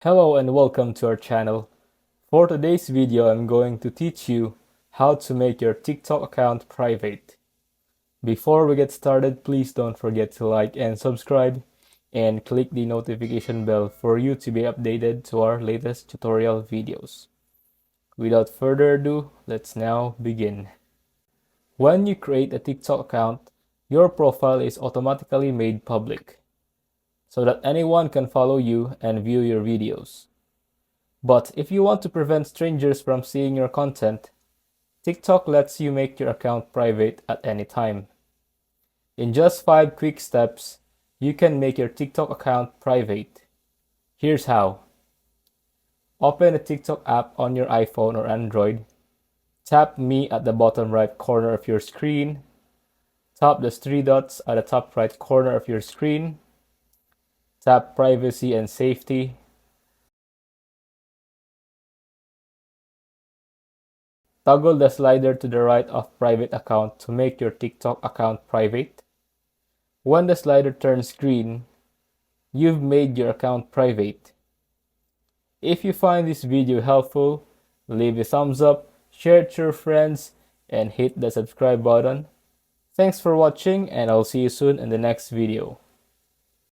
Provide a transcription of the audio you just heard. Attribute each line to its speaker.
Speaker 1: Hello and welcome to our channel. For today's video, I'm going to teach you how to make your TikTok account private. Before we get started, please don't forget to like and subscribe and click the notification bell for you to be updated to our latest tutorial videos. Without further ado, let's now begin. When you create a TikTok account, your profile is automatically made public so that anyone can follow you and view your videos. But if you want to prevent strangers from seeing your content, TikTok lets you make your account private at any time. In just 5 quick steps, you can make your TikTok account private. Here's how. Open the TikTok app on your iPhone or Android. Tap Me at the bottom right corner of your screen. Tap the 3 dots at the top right corner of your screen. Tap Privacy and Safety. Toggle the slider to the right of Private Account to make your TikTok account private. When the slider turns green, you've made your account private. If you find this video helpful, leave a thumbs up, share it to your friends, and hit the subscribe button. Thanks for watching, and I'll see you soon in the next video.